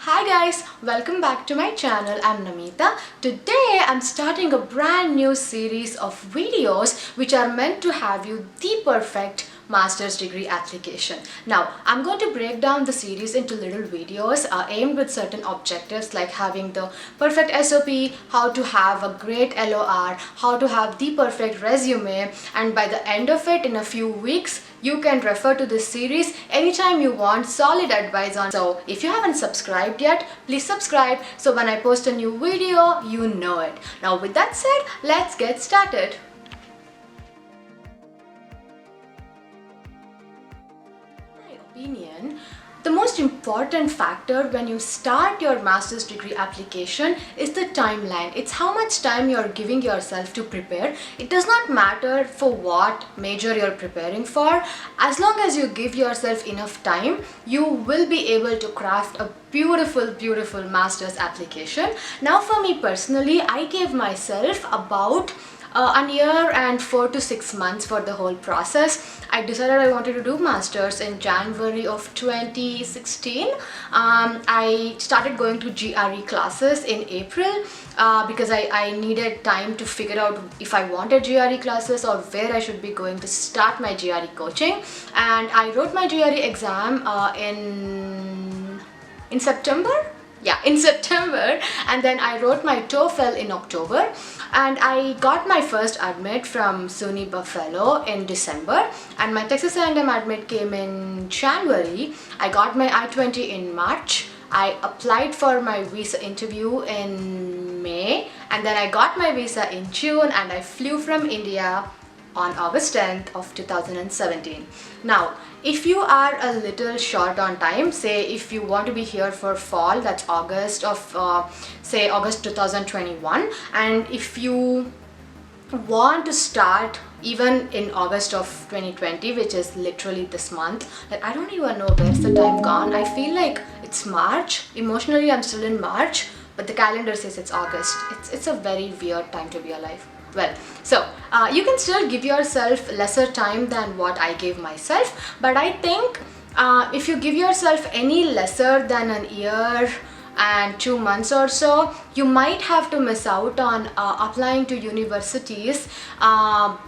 Hi guys, welcome back to my channel. I'm Namita. Today I'm starting a brand new series of videos which are meant to have you the perfect master's degree application. Now I'm going to break down the series into little videos aimed with certain objectives like having the perfect SOP, how to have a great LOR, how to have the perfect resume, and by the end of it in a few weeks you can refer to this series anytime you want solid advice on. So if you haven't subscribed yet, please subscribe so when I post a new video, you know it. Now with that said, let's get started. In my opinion, the most important factor when you start your master's degree application is the timeline. It's how much time you're giving yourself to prepare. It does not matter for what major you're preparing for. As long as you give yourself enough time, you will be able to craft a beautiful master's application. Now for me personally, I gave myself about a year and 4 to 6 months for the whole process. I decided I wanted to do masters in January of 2016. I started going to GRE classes in April because I needed time to figure out if I wanted GRE classes or where I should be going to start my GRE coaching. And I wrote my GRE exam in September. Yeah, in September, and then I wrote my TOEFL in October, and I got my first admit from SUNY Buffalo in December, and my Texas A&M admit came in January. I got my I-20 in March. I applied for my visa interview in May, and then I got my visa in June, and I flew from India on August 10th of 2017. Now, if you are a little short on time, say if you want to be here for fall, that's August of say August 2021, and if you want to start even in August of 2020, which is literally this month, like I don't even know where's the time gone. I feel like it's March. Emotionally I'm still in March, but the calendar says it's August. It's a very weird time to be alive. Well, so you can still give yourself lesser time than what I gave myself, but I think if you give yourself any lesser than a year and 2 months or so, you might have to miss out on applying to universities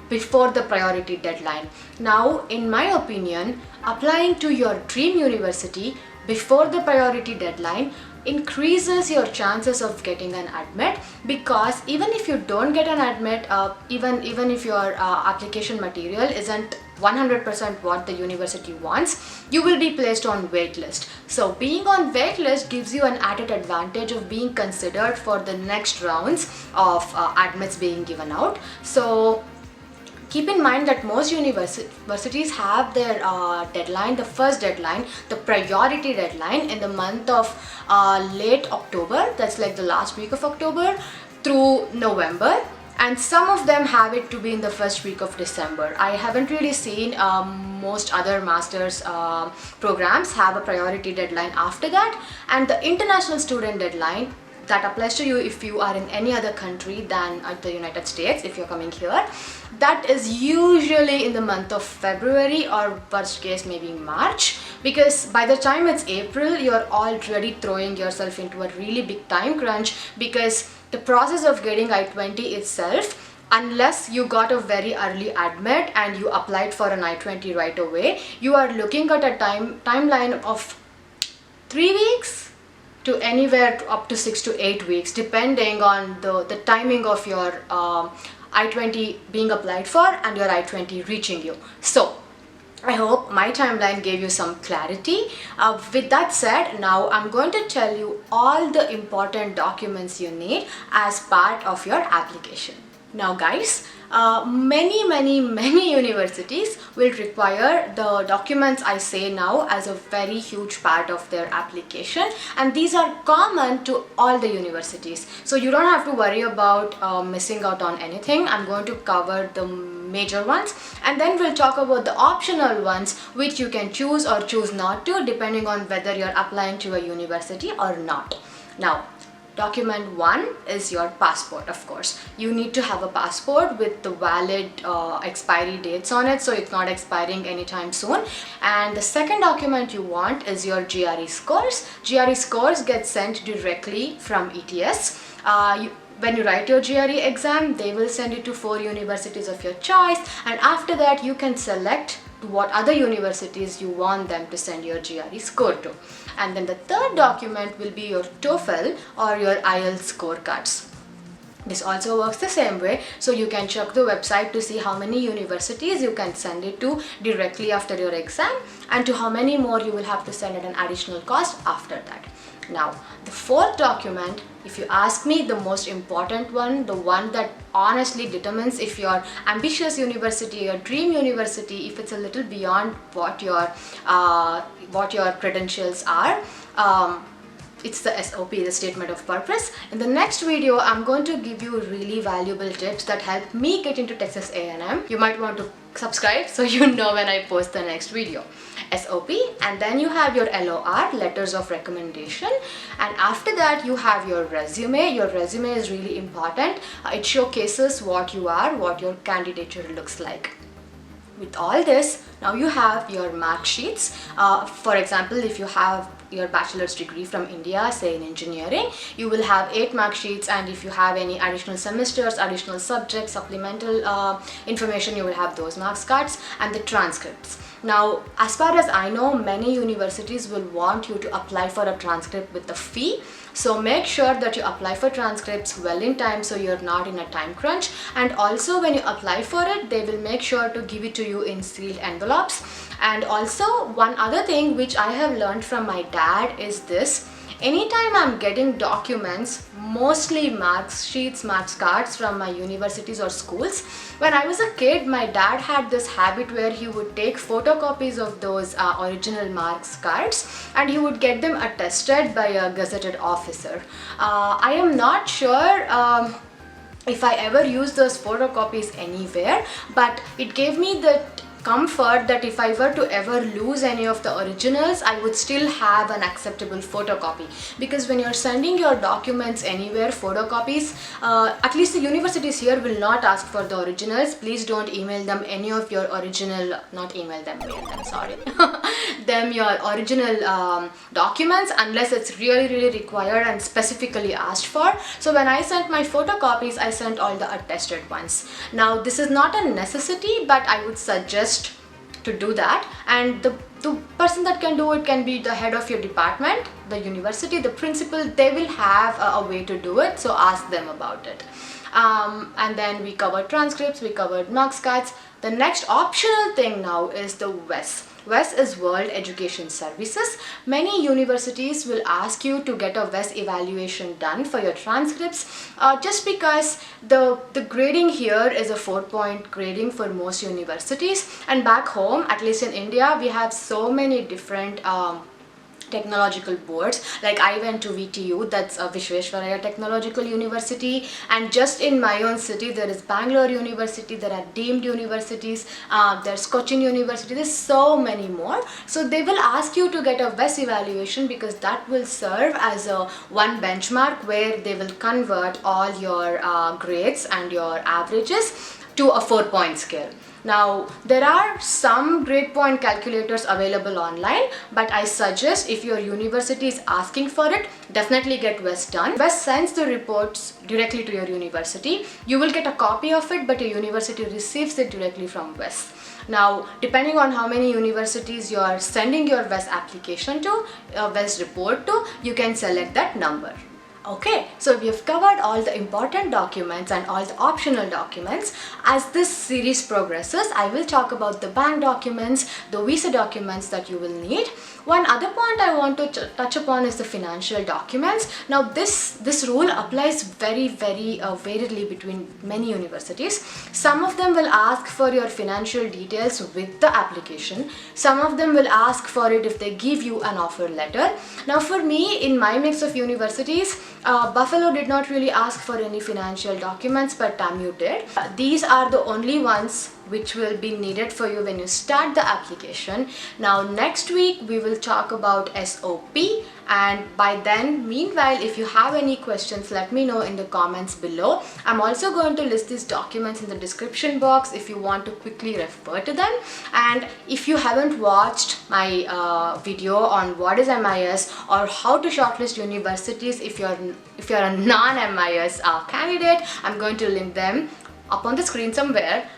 before the priority deadline. Now, in my opinion, applying to your dream university before the priority deadline increases your chances of getting an admit, because even if you don't get an admit, even if your application material isn't 100% what the university wants, you will be placed on waitlist. So being on waitlist gives you an added advantage of being considered for the next rounds of admits being given out. So keep in mind that most universities have their deadline, the first deadline, the priority deadline, in the month of late October, that's like the last week of October through November, and some of them have it to be in the first week of December. I haven't really seen most other master's programs have a priority deadline after that, and the international student deadline that applies to you if you are in any other country than the United States. If you're coming here, that is usually in the month of February, or worst case maybe March, because by the time it's April, you're already throwing yourself into a really big time crunch, because the process of getting I-20 itself, unless you got a very early admit and you applied for an I-20 right away, you are looking at a timeline of 3 weeks to anywhere up to 6 to 8 weeks, depending on the timing of your I-20 being applied for and your I-20 reaching you. So I hope my timeline gave you some clarity. With that said, now I'm going to tell you all the important documents you need as part of your application. Now guys, many universities will require the documents I say now as a very huge part of their application, and these are common to all the universities. So you don't have to worry about missing out on anything. I'm going to cover the major ones, and then we'll talk about the optional ones which you can choose or choose not to, depending on whether you're applying to a university or not. Now, Document 1 is your passport, of course. You need to have a passport with the valid expiry dates on it, so it's not expiring anytime soon. And the second document you want is your GRE scores. GRE scores get sent directly from ETS. When you write your GRE exam, they will send you to 4 universities of your choice, and after that you can select what other universities you want them to send your GRE score to. And then the third document will be your TOEFL or your IELTS scorecards. This also works the same way, so you can check the website to see how many universities you can send it to directly after your exam, and to how many more you will have to send at an additional cost after that. Now, the fourth document, if you ask me, the most important one, the one that honestly determines if your ambitious university, your dream university, if it's a little beyond what your credentials are, it's the SOP, the statement of purpose. In the next video, I'm going to give you really valuable tips that help me get into Texas A&M. You might want to subscribe so you know when I post the next video. SOP, and then you have your LOR, letters of recommendation, and after that you have your resume. Your resume is really important. It showcases what you are, what your candidature looks like. With all this, now you have your mark sheets. For example, if you have your bachelor's degree from India, say in engineering, you will have 8 mark sheets, and if you have any additional semesters, additional subjects, supplemental information, you will have those marks cards and the transcripts. Now, as far as I know, many universities will want you to apply for a transcript with a fee. So make sure that you apply for transcripts well in time so you're not in a time crunch. And also when you apply for it, they will make sure to give it to you in sealed envelopes. And also one other thing which I have learned from my dad is this: anytime I'm getting documents, mostly marks sheets, marks cards from my universities or schools, when I was a kid, my dad had this habit where he would take photocopies of those original marks cards and he would get them attested by a gazetted officer. I am not sure if I ever used those photocopies anywhere, but it gave me that comfort that if I were to ever lose any of the originals, I would still have an acceptable photocopy. Because when you're sending your documents anywhere, photocopies, at least the universities here will not ask for the originals. Please don't email them any of your original, not email them, mail them, sorry, them your original documents unless it's really required and specifically asked for. So when I sent my photocopies, I sent all the attested ones. Now this is not a necessity, but I would suggest to do that, and the person that can do it can be the head of your department, the university, the principal. They will have a way to do it, so ask them about it. And then we covered transcripts, we covered marks cards. The next optional thing now is the WES. WES is World Education Services. Many universities will ask you to get a WES evaluation done for your transcripts, just because the grading here is a 4-point grading for most universities, and back home, at least in India, we have so many different technological boards. Like I went to VTU, that's a Vishweshwaraya Technological University, and just in my own city there is Bangalore University, there are deemed universities, there's Cochin University, there's so many more. So they will ask you to get a WES evaluation because that will serve as a one benchmark where they will convert all your grades and your averages to a 4-point scale. Now, there are some grade point calculators available online, but I suggest if your university is asking for it, definitely get WES done. WES sends the reports directly to your university. You will get a copy of it, but your university receives it directly from WES. Now, depending on how many universities you are sending your WES application to, WES report to, you can select that number. Okay, so we have covered all the important documents and all the optional documents. As this series progresses, I will talk about the bank documents, the visa documents that you will need. One other point I want to touch upon is the financial documents. Now this rule applies very variedly between many universities. Some of them will ask for your financial details with the application. Some of them will ask for it if they give you an offer letter. Now for me, in my mix of universities, Buffalo did not really ask for any financial documents, but TAMU did. These are the only ones which will be needed for you when you start the application. Now next week we will talk about SOP, and by then, meanwhile, if you have any questions, let me know in the comments below. I'm also going to list these documents in the description box if you want to quickly refer to them. And if you haven't watched my video on what is MIS or how to shortlist universities if you're a non-MIS candidate, I'm going to link them up on the screen somewhere.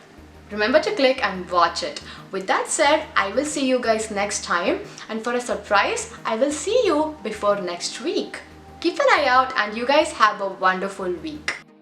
Remember to click and watch it. With that said, I will see you guys next time, and for a surprise, I will see you before next week. Keep an eye out, and you guys have a wonderful week.